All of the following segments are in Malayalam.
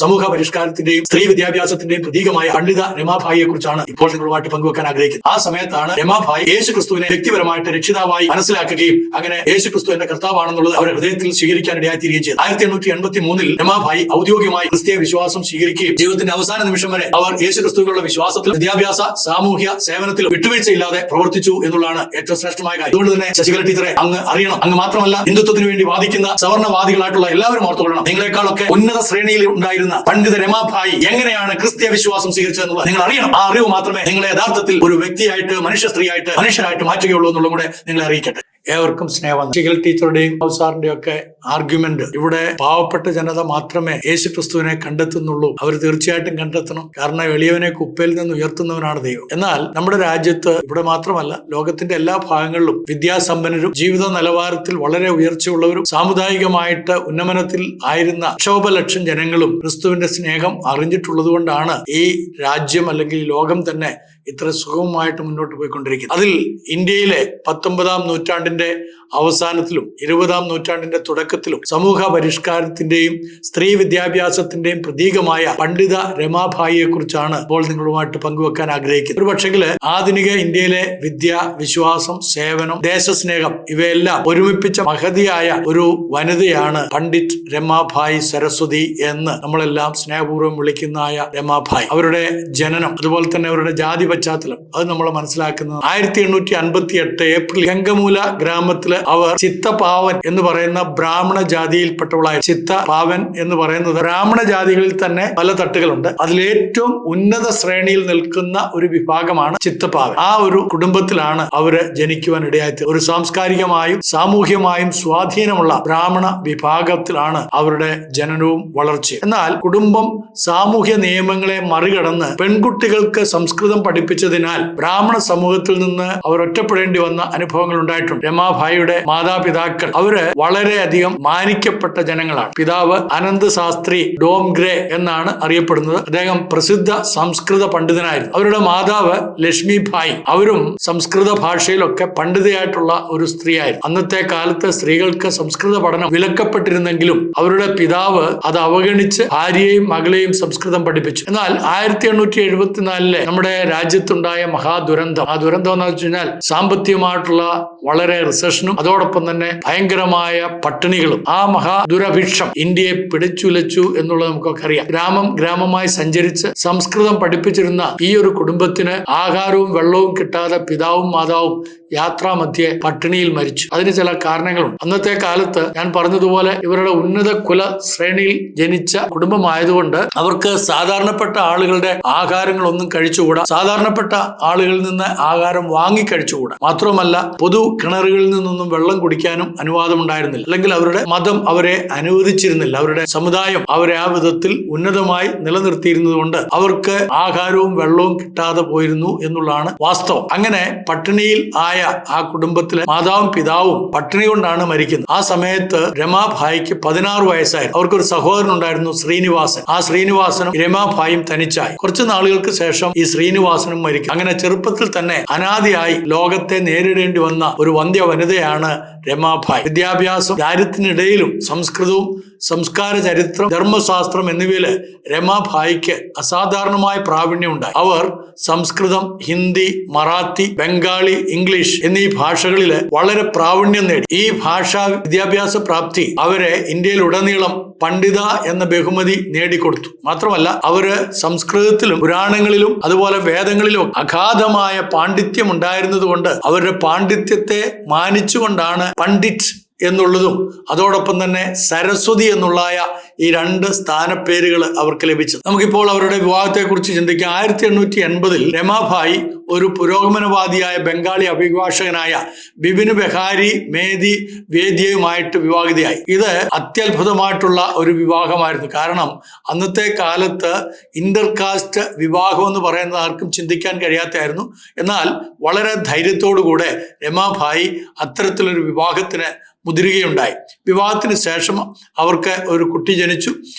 സമൂഹ പരിഷ്കാരത്തിന്റെയും സ്ത്രീ വിദ്യാഭ്യാസത്തിന്റെയും പ്രതീകമായ പണ്ഡിത രമാഭായിയെ കുറിച്ചാണ് ഇപ്പോൾ നിങ്ങളുമായിട്ട് പങ്കുവെക്കാൻ ആഗ്രഹിക്കുന്നത്. ആ സമയത്താണ് രമാഭായി യേശുക്രിസ്തുവിനെ വ്യക്തിപരമായിട്ട് രക്ഷിതാവായി മനസ്സിലാക്കുകയും അങ്ങനെ യേശുക്രിസ്തു എന്റെ കർത്താവാണെന്നുള്ളത് അവരുടെ ഹൃദയത്തിൽ സ്വീകരിക്കാൻ ഇടയായിത്തീരുകയും ചെയ്തു. 1883 രമാഭായി ഔദ്യോഗികമായി ക്രിസ്തീയ വിശ്വാസം സ്വീകരിക്കുകയും ജീവിതത്തിന്റെ അവസാന നിമിഷം വരെ അവർ യേശുക്രിസ്തുവിലുള്ള വിശ്വാസത്തിൽ വിദ്യാഭ്യാസ സാമൂഹ്യ സേവനത്തിൽ വിട്ടുവീഴ്ചയില്ലാതെ പ്രവർത്തിച്ചു എന്നുള്ളതാണ് ഏറ്റവും ശ്രേഷ്ഠമായ കാര്യം. അതുകൊണ്ട് തന്നെ ശശികല ടീച്ചറെ അങ്ങ് അറിയണം, അങ്ങ് മാത്രമല്ല ഹിന്ദുത്വത്തിന് വേണ്ടി വാദിക്കുന്ന സവർണവാദികളായിട്ടുള്ള എല്ലാവരും ഓർത്തുകൊള്ളണം, നിങ്ങളെക്കാളൊക്കെ ഉന്നത ശ്രേണിയിൽ ഉണ്ടായിരുന്ന പണ്ഡിത രമാഭായി എങ്ങനെയാണ് ക്രിസ്തീയ വിശ്വാസം സ്വീകരിച്ചതെന്നുള്ളത് നിങ്ങൾ അറിയണം. ആ അറിവ് മാത്രമേ നിങ്ങളെ യഥാർത്ഥത്തിൽ ഒരു വ്യക്തിയായിട്ട്, മനുഷ്യ സ്ത്രീയായിട്ട്, മനുഷ്യരായിട്ട് മാറ്റുകയുള്ളൂ എന്നുള്ളത് കൂടെ നിങ്ങളെ അറിയിക്കട്ടെ. ഏവർക്കും സ്നേഹം. ശശികല ടീച്ചറുടെയും സാറിന്റെയും ഒക്കെ ആർഗ്യുമെന്റ്, ഇവിടെ പാവപ്പെട്ട ജനത മാത്രമേ യേശുക്രിസ്തുവിനെ കണ്ടെത്തുന്നുള്ളൂ. അവർ തീർച്ചയായിട്ടും കണ്ടെത്തണം. കാരണം എളിയവനെ കുപ്പയിൽ നിന്ന് ഉയർത്തുന്നവനാണ് ദൈവം. എന്നാൽ നമ്മുടെ രാജ്യത്ത്, ഇവിടെ മാത്രമല്ല ലോകത്തിന്റെ എല്ലാ ഭാഗങ്ങളിലും വിദ്യാസമ്പന്നരും ജീവിത നിലവാരത്തിൽ വളരെ ഉയർച്ചയുള്ളവരും സാമുദായികമായിട്ട് ഉന്നമനത്തിൽ ആയിരുന്ന ലക്ഷോപലക്ഷം ജനങ്ങളും ക്രിസ്തുവിന്റെ സ്നേഹം അറിഞ്ഞിട്ടുള്ളത് കൊണ്ടാണ് ഈ രാജ്യം അല്ലെങ്കിൽ ഈ ലോകം തന്നെ ഇത്ര സുഗമമായിട്ട് മുന്നോട്ട് പോയിക്കൊണ്ടിരിക്കുന്നത്. അതിൽ ഇന്ത്യയിലെ 19-ാം നൂറ്റാണ്ടിന്റെ അവസാനത്തിലും 20-ാം നൂറ്റാണ്ടിന്റെ തുടക്കത്തിലും സമൂഹ പരിഷ്കാരത്തിന്റെയും സ്ത്രീ വിദ്യാഭ്യാസത്തിന്റെയും പ്രതീകമായ പണ്ഡിത രമാഭായിയെ കുറിച്ചാണ് ഇപ്പോൾ നിങ്ങളുമായിട്ട് പങ്കുവെക്കാൻ ആഗ്രഹിക്കുന്നത്. ഒരു പക്ഷെങ്കില് ആധുനിക ഇന്ത്യയിലെ വിദ്യ, വിശ്വാസം, സേവനം, ദേശസ്നേഹം ഇവയെല്ലാം ഒരുമിപ്പിച്ച മഹതിയായ ഒരു വനിതയാണ് പണ്ഡിറ്റ് രമാഭായി സരസ്വതി എന്ന് നമ്മളെല്ലാം സ്നേഹപൂർവ്വം വിളിക്കുന്നതായ രമാഭായി. അവരുടെ ജനനം, അതുപോലെ തന്നെ അവരുടെ ജാതി പശ്ചാത്തലം, അത് നമ്മൾ മനസ്സിലാക്കുന്നത് 1858 ഏപ്രിൽ ഗംഗമൂല ഗ്രാമത്തില് അവർ ചിത്തപാവൻ എന്ന് പറയുന്ന ബ്രാഹ്മണ ജാതിയിൽപ്പെട്ടവളായി. ചിത്തപാവൻ എന്ന് പറയുന്നത് ബ്രാഹ്മണ ജാതികളിൽ തന്നെ പല തട്ടുകളുണ്ട്. അതിലേറ്റവും ഉന്നത ശ്രേണിയിൽ നിൽക്കുന്ന ഒരു വിഭാഗമാണ് ചിത്തപാവൻ. ആ ഒരു കുടുംബത്തിലാണ് അവര് ജനിക്കുവാൻ ഇടയായത്. ഒരു സാംസ്കാരികമായും സാമൂഹ്യമായും സ്വാധീനമുള്ള ബ്രാഹ്മണ വിഭാഗത്തിലാണ് അവരുടെ ജനനവും വളർച്ചയും. എന്നാൽ കുടുംബം സാമൂഹ്യ നിയമങ്ങളെ മറികടന്ന് പെൺകുട്ടികൾക്ക് സംസ്കൃതം പഠിപ്പിച്ചതിനാൽ ബ്രാഹ്മണ സമൂഹത്തിൽ നിന്ന് അവർ ഒറ്റപ്പെടേണ്ടി വന്ന അനുഭവങ്ങൾ ഉണ്ടായിട്ടുണ്ട്. രമാഭായിയുടെ മാതാപിതാക്കൾ അവര് വളരെയധികം മാനിക്കപ്പെട്ട ജനങ്ങളാണ്. പിതാവ് അനന്ത് ശാസ്ത്രി ഡോംഗ്രേ എന്നാണ് അറിയപ്പെടുന്നത്. അദ്ദേഹം പ്രസിദ്ധ സംസ്കൃത പണ്ഡിതനായിരുന്നു. അവരുടെ മാതാവ് ലക്ഷ്മിഭായ്, അവരും സംസ്കൃത ഭാഷയിലൊക്കെ പണ്ഡിതയായിട്ടുള്ള ഒരു സ്ത്രീയായിരുന്നു. അന്നത്തെ കാലത്ത് സ്ത്രീകൾക്ക് സംസ്കൃത പഠനം വിലക്കപ്പെട്ടിരുന്നെങ്കിലും അവരുടെ പിതാവ് അത് അവഗണിച്ച് ഭാര്യയെയും മകളെയും സംസ്കൃതം പഠിപ്പിച്ചു. എന്നാൽ 1874 നമ്മുടെ രാജ്യത്തുണ്ടായ മഹാദുരന്തം, ആ ദുരന്തം എന്ന് വെച്ച് കഴിഞ്ഞാൽ സാമ്പത്തികമായിട്ടുള്ള വളരെ റിസഷനും അതോടൊപ്പം തന്നെ ഭയങ്കരമായ പട്ടിണികളും, ആ മഹാദുരഭിക്ഷം ഇന്ത്യയെ പിടിച്ചുലച്ചു എന്നുള്ളത് നമുക്കൊക്കെ അറിയാം. ഗ്രാമമായി സഞ്ചരിച്ച് സംസ്കൃതം പഠിപ്പിച്ചിരുന്ന ഈ ഒരു കുടുംബത്തിന് ആഹാരവും വെള്ളവും കിട്ടാതെ പിതാവും മാതാവും യാത്രാമധ്യേ പട്ടിണിയിൽ മരിച്ചു. അതിന് ചില കാരണങ്ങളുണ്ട്. അന്നത്തെ കാലത്ത് ഞാൻ പറഞ്ഞതുപോലെ ഇവരുടെ ഉന്നത കുല ശ്രേണിയിൽ ജനിച്ച കുടുംബമായതുകൊണ്ട് അവർക്ക് സാധാരണപ്പെട്ട ആളുകളുടെ ആഹാരങ്ങളൊന്നും കഴിച്ചുകൂടാ, സാധാരണപ്പെട്ട ആളുകളിൽ നിന്ന് ആഹാരം വാങ്ങി കഴിച്ചുകൂടാ. മാത്രമല്ല പൊതു കിണറുകളിൽ നിന്നൊന്നും വെള്ളം കുടിക്കാനും അനുവാദമുണ്ടായിരുന്നില്ല. അല്ലെങ്കിൽ അവരുടെ മതം അവരെ അനുവദിച്ചിരുന്നില്ല. അവരുടെ സമുദായം അവരെ ആ വിധത്തിൽ ഉന്നതമായി നിലനിർത്തിയിരുന്നത് കൊണ്ട് അവർക്ക് ആഹാരവും വെള്ളവും കിട്ടാതെ പോയിരുന്നു എന്നുള്ളതാണ് വാസ്തവം. അങ്ങനെ പട്ടിണിയിൽ ആയ ആ കുടുംബത്തിലെ മാതാവും പിതാവും പട്ടിണി കൊണ്ടാണ് മരിക്കുന്നത്. ആ സമയത്ത് രമാഭായിക്ക് 16 വയസ്സായിരുന്നു. അവർക്കൊരു സഹോദരൻ ഉണ്ടായിരുന്നു, ശ്രീനിവാസൻ. ആ ശ്രീനിവാസനും രമാഭായും തനിച്ചായി. കുറച്ചു നാളുകൾക്ക് ശേഷം ഈ ശ്രീനിവാസനും മരിക്കും. അങ്ങനെ ചെറുപ്പത്തിൽ തന്നെ അനാദിയായി ലോകത്തെ നേരിടേണ്ടി വന്ന ഒരു വന്ധ്യ വനിതയാണ് രമാഭായ്. വിദ്യാഭ്യാസം, ദാരിദ്ര്യത്തിനിടയിലും സംസ്കൃതവും സംസ്കാര ചരിത്രം, ധർമ്മശാസ്ത്രം എന്നിവയില് രമാഭായിക്ക് അസാധാരണമായ പ്രാവീണ്യം ഉണ്ടായി. അവർ സംസ്കൃതം, ഹിന്ദി, മറാത്തി, ബംഗാളി, ഇംഗ്ലീഷ് എന്നീ ഭാഷകളില് വളരെ പ്രാവീണ്യം നേടി. ഈ ഭാഷാ വിദ്യാഭ്യാസ പ്രാപ്തി അവരെ ഇന്ത്യയിലുടനീളം പണ്ഡിത എന്ന ബഹുമതി നേടിക്കൊടുത്തു. മാത്രമല്ല അവര് സംസ്കൃതത്തിലും പുരാണങ്ങളിലും അതുപോലെ വേദങ്ങളിലും അഗാധമായ പാണ്ഡിത്യം ഉണ്ടായിരുന്നത് കൊണ്ട് അവരുടെ പാണ്ഡിത്യത്തെ മാനിച്ചുകൊണ്ടാണ് പണ്ഡിറ്റ് എന്നുള്ളതും അതോടൊപ്പം തന്നെ സരസ്വതി എന്നുള്ള ഈ 2 സ്ഥാനപ്പേരുകൾ അവർക്ക് ലഭിച്ചത്. നമുക്കിപ്പോൾ അവരുടെ വിവാഹത്തെക്കുറിച്ച് ചിന്തിക്കാം. 1880 രമാഭായി ഒരു പുരോഗമനവാദിയായ ബംഗാളി അഭിഭാഷകനായ ബിപിൻ ബിഹാരി മേധി വേദ്യയുമായിട്ട് വിവാഹിതയായി. ഇത് അത്യത്ഭുതമായിട്ടുള്ള ഒരു വിവാഹമായിരുന്നു. കാരണം അന്നത്തെ കാലത്ത് ഇന്റർകാസ്റ്റ് വിവാഹം എന്ന് പറയുന്നത് ആർക്കും ചിന്തിക്കാൻ കഴിയാത്തായിരുന്നു. എന്നാൽ വളരെ ധൈര്യത്തോടുകൂടെ രമാഭായി അത്തരത്തിലൊരു വിവാഹത്തിന് മുതിരുകയുണ്ടായി. വിവാഹത്തിന് ശേഷം അവർക്ക് ഒരു കുട്ടി ജനിച്ചു.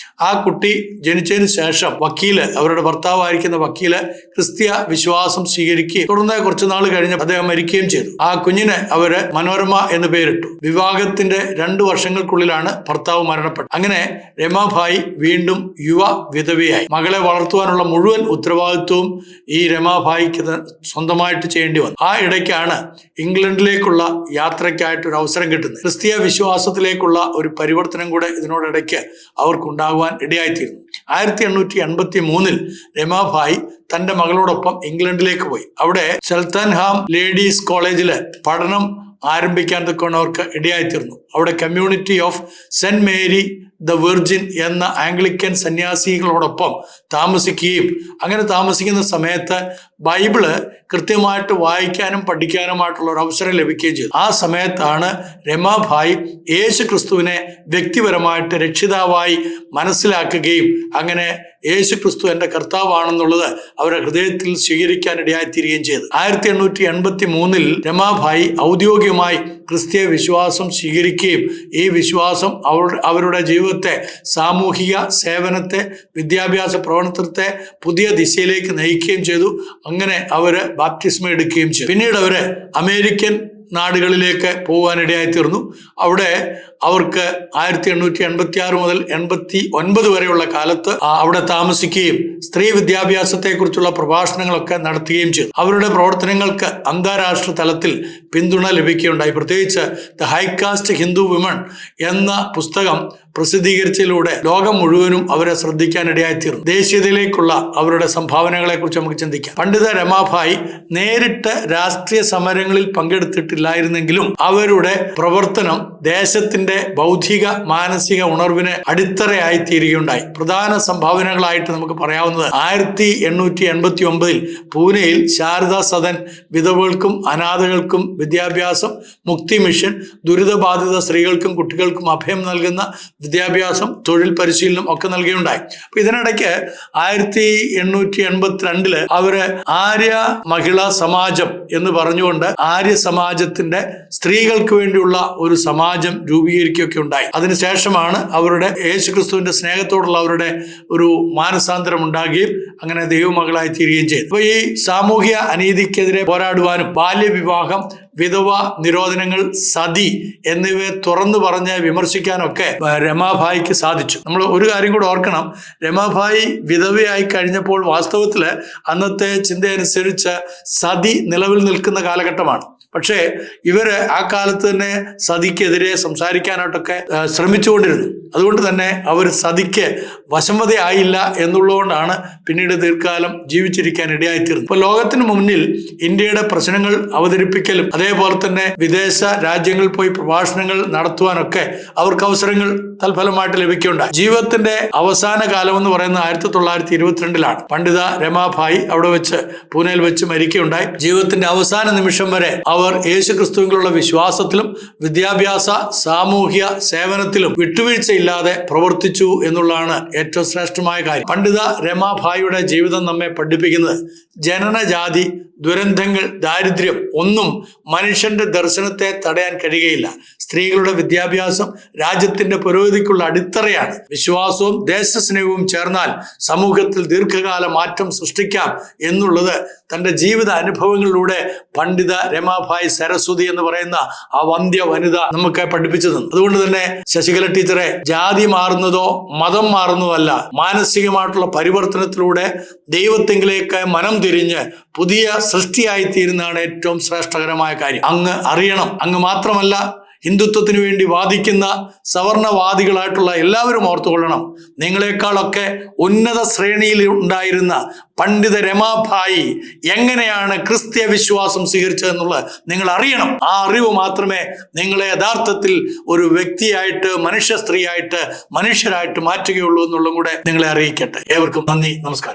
ആ കുട്ടി ജനിച്ചതിന് ശേഷം അവരുടെ ഭർത്താവായിരിക്കുന്ന വക്കീല് ക്രിസ്തീയ വിശ്വാസം സ്വീകരിക്കുകയും തുടർന്ന് കുറച്ചു നാൾ കഴിഞ്ഞ് അദ്ദേഹം മരിക്കുകയും ചെയ്തു. ആ കുഞ്ഞിന് അവര് മനോരമ എന്ന് പേരിട്ടു. വിവാഹത്തിന്റെ 2 വർഷങ്ങൾക്കുള്ളിലാണ് ഭർത്താവ് മരണപ്പെട്ടത്. അങ്ങനെ രമാഭായി വീണ്ടും യുവ വിധവയായി. മകളെ വളർത്തുവാനുള്ള മുഴുവൻ ഉത്തരവാദിത്വവും ഈ രമാഭായിക്ക് സ്വന്തമായിട്ട് ചെയ്യേണ്ടി വന്നു. ആ ഇടയ്ക്കാണ് ഇംഗ്ലണ്ടിലേക്കുള്ള യാത്രയ്ക്കായിട്ട് ഒരു അവസരം കിട്ടുന്നത്. ക്രിസ്തീയ വിശ്വാസത്തിലേക്കുള്ള ഒരു പരിവർത്തനം കൂടെ ഇതിനോടിടയ്ക്ക് അവർക്കുണ്ടാകുവാൻ ഇടയായിത്തീരുന്നു. 1883 രമാഭായി തന്റെ മകളോടൊപ്പം ഇംഗ്ലണ്ടിലേക്ക് പോയി. അവിടെ ചെൽത്തൻഹാം ലേഡീസ് കോളേജില് പഠനം ആരംഭിക്കാൻ അവർക്ക് ഇടയായിത്തീർന്നു. അവിടെ community of saint Mary the virgin എന്ന ആംഗ്ലിക്കൻ സന്യാസികളോടൊപ്പം താമസിക്കുകയും അങ്ങനെ താമസിക്കുന്ന സമയത്ത് ബൈബിള് കൃത്യമായിട്ട് വായിക്കാനും പഠിക്കാനുമായിട്ടുള്ള ഒരു അവസരം ലഭിക്കുകയും ചെയ്തു. ആ സമയത്താണ് രമാഭായി യേശു ക്രിസ്തുവിനെ വ്യക്തിപരമായിട്ട് രക്ഷിതാവായി മനസ്സിലാക്കുകയും അങ്ങനെ യേശു ക്രിസ്തു എൻ്റെ കർത്താവാണെന്നുള്ളത് അവരുടെ ഹൃദയത്തിൽ സ്വീകരിക്കാൻ ഇടയായിത്തീരുകയും ചെയ്തു. 1883 രമാഭായി ഔദ്യോഗികമായി ക്രിസ്തീയ വിശ്വാസം സ്വീകരിക്കുകയും ഈ വിശ്വാസം അവരുടെ ജീവിതത്തെ, സാമൂഹിക സേവനത്തെ, വിദ്യാഭ്യാസ പ്രവർത്തനത്തെ പുതിയ ദിശയിലേക്ക് നയിക്കുകയും ചെയ്തു. അങ്ങനെ അവര് ബാപ്റ്റിസ്മം എടുക്കുകയും ചെയ്തു. പിന്നീട് അവര് അമേരിക്കൻ നാടുകളിലേക്ക് പോകാനിടയായിത്തീർന്നു. അവിടെ അവർക്ക് 1886 മുതൽ 89 വരെയുള്ള കാലത്ത് അവിടെ താമസിക്കുകയും സ്ത്രീ വിദ്യാഭ്യാസത്തെക്കുറിച്ചുള്ള പ്രഭാഷണങ്ങളൊക്കെ നടത്തുകയും ചെയ്തു. അവരുടെ പ്രവർത്തനങ്ങൾക്ക് അന്താരാഷ്ട്ര തലത്തിൽ പിന്തുണ ലഭിക്കുകയുണ്ടായി. പ്രത്യേകിച്ച് ദ ഹൈകാസ്റ്റ് ഹിന്ദു വിമൺ എന്ന പുസ്തകം പ്രസിദ്ധീകരിച്ചതിലൂടെ ലോകം മുഴുവനും അവരെ ശ്രദ്ധിക്കാനിടയായിത്തീർന്നു. ദേശീയതയിലേക്കുള്ള അവരുടെ സംഭാവനകളെ കുറിച്ച് നമുക്ക് ചിന്തിക്കാം. പണ്ഡിത രമാഭായി നേരിട്ട് രാഷ്ട്രീയ സമരങ്ങളിൽ പങ്കെടുത്തിട്ടില്ലായിരുന്നെങ്കിലും അവരുടെ പ്രവർത്തനം ദേശത്തിന്റെ ബൗദ്ധിക മാനസിക ഉണർവിന് അടിത്തറയായി തീരുകയുണ്ടായി. പ്രധാന സംഭാവനകളായിട്ട് നമുക്ക് പറയാവുന്നത് 1889 പൂനെയിൽ ശാരദാ സദൻ വിധവകൾക്കും അനാഥകൾക്കും വിദ്യാഭ്യാസം, മുക്തി മിഷൻ, ദുരിതബാധിത സ്ത്രീകൾക്കും കുട്ടികൾക്കും അഭയം നൽകുന്ന വിദ്യാഭ്യാസം, തൊഴിൽ പരിശീലനം ഒക്കെ നൽകുകയുണ്ടായി. അപ്പൊ ഇതിനിടയ്ക്ക് 1882 അവര് ആര്യ മഹിളാ സമാജം എന്ന് പറഞ്ഞുകൊണ്ട് ആര്യ സമാജത്തിന്റെ സ്ത്രീകൾക്ക് വേണ്ടിയുള്ള ഒരു സമാജം രൂപീകരിക്കുകയൊക്കെ ഉണ്ടായി. അതിനുശേഷമാണ് അവരുടെ യേശുക്രിസ്തുവിന്റെ സ്നേഹത്തോടുള്ള അവരുടെ ഒരു മാനസാന്തരം ഉണ്ടാകുകയും അങ്ങനെ ദൈവമകളായി തീരുകയും ചെയ്തു. അപ്പൊ ഈ സാമൂഹ്യ അനീതിക്കെതിരെ പോരാടുവാനും ബാല്യവിവാഹം, വിധവ നിരോധനങ്ങൾ, സതി എന്നിവയെ തുറന്നു പറഞ്ഞ് വിമർശിക്കാനൊക്കെ രമാഭായിക്ക് സാധിച്ചു. നമ്മൾ ഒരു കാര്യം കൂടെ ഓർക്കണം, രമാഭായി വിധവയായി കഴിഞ്ഞപ്പോൾ വാസ്തവത്തില് അന്നത്തെ ചിന്തയനുസരിച്ച് സതി നിലവിൽ നിൽക്കുന്ന കാലഘട്ടമാണ്. പക്ഷേ ഇവര് ആ കാലത്ത് തന്നെ സതിക്കെതിരെ സംസാരിക്കാനായിട്ടൊക്കെ ശ്രമിച്ചുകൊണ്ടിരുന്നു. അതുകൊണ്ട് തന്നെ അവർ സതിക്ക് വശംവദയായില്ല എന്നുള്ളതുകൊണ്ടാണ് പിന്നീട് ദീർഘകാലം ജീവിച്ചിരിക്കാൻ ഇടയായിത്തീർന്നു. ഇപ്പൊ ലോകത്തിന് മുന്നിൽ ഇന്ത്യയുടെ പ്രശ്നങ്ങൾ അവതരിപ്പിക്കലും അതേപോലെ തന്നെ വിദേശ രാജ്യങ്ങളിൽ പോയി പ്രഭാഷണങ്ങൾ നടത്തുവാനൊക്കെ അവർക്ക് അവസരങ്ങൾ തൽഫലമായിട്ട് ലഭിക്കുകയുണ്ടായി. ജീവിതത്തിന്റെ അവസാന കാലം എന്ന് പറയുന്നത് 1922 പണ്ഡിത രമാഭായി അവിടെ വെച്ച് പൂനെയിൽ വെച്ച് മരിക്കുകയുണ്ടായി. ജീവിതത്തിന്റെ അവസാന നിമിഷം വരെ അവർ യേശുക്രിസ്തുവിലുള്ള വിശ്വാസത്തിലും വിദ്യാഭ്യാസ സാമൂഹ്യ സേവനത്തിലും വിട്ടുവീഴ്ചയില്ലാതെ പ്രവർത്തിച്ചു എന്നുള്ളതാണ് ഏറ്റവും ശ്രേഷ്ഠമായ കാര്യം. പണ്ഡിത രമാഭായിയുടെ ജീവിതം നമ്മെ പഠിപ്പിക്കുന്നത് ജനനജാതി, ദുരന്തങ്ങൾ, ദാരിദ്ര്യം ഒന്നും മനുഷ്യന്റെ ദർശനത്തെ തടയാൻ കഴിയുകയില്ല. സ്ത്രീകളുടെ വിദ്യാഭ്യാസം രാജ്യത്തിന്റെ പുരോഗതിക്കുള്ള അടിത്തറയാണ്. വിശ്വാസവും ദേശസ്നേഹവും ചേർന്നാൽ സമൂഹത്തിൽ ദീർഘകാല മാറ്റം സൃഷ്ടിക്കാം എന്നുള്ളത് തന്റെ ജീവിത അനുഭവങ്ങളിലൂടെ പണ്ഡിത രമാഭായി സരസ്വതി എന്ന് പറയുന്ന ആ വന്ധ്യ വനിത നമുക്ക് പഠിപ്പിച്ചു തന്നു. അതുകൊണ്ട് തന്നെ ശശികല ടീച്ചറെ, ജാതി മാറുന്നതോ മതം മാറുന്നതോ അല്ല, മാനസികമായിട്ടുള്ള പരിവർത്തനത്തിലൂടെ ദൈവത്തെങ്കിലേക്ക് മനം തിരിഞ്ഞ് പുതിയ സൃഷ്ടിയായി തീരുന്നതാണ് ഏറ്റവും ശ്രേഷ്ഠകരമായ കാര്യം. അങ്ങ് അറിയണം, അങ്ങ് മാത്രമല്ല ഹിന്ദുത്വത്തിന് വേണ്ടി വാദിക്കുന്ന സവർണവാദികളായിട്ടുള്ള എല്ലാവരും ഓർത്തുകൊള്ളണം, നിങ്ങളെക്കാളൊക്കെ ഉന്നത ശ്രേണിയിൽ ഉണ്ടായിരുന്ന പണ്ഡിത രമാഭായി എങ്ങനെയാണ് ക്രിസ്തീയ വിശ്വാസം സ്വീകരിച്ചതെന്നുള്ളത് നിങ്ങൾ അറിയണം. ആ അറിവ് മാത്രമേ നിങ്ങളെ യഥാർത്ഥത്തിൽ ഒരു വ്യക്തിയായിട്ട്, മനുഷ്യ സ്ത്രീയായിട്ട്, മനുഷ്യരായിട്ട് മാറ്റുകയുള്ളൂ എന്നുള്ളതും കൂടെ നിങ്ങളെ അറിയിക്കട്ടെ. ഏവർക്കും നന്ദി, നമസ്കാരം.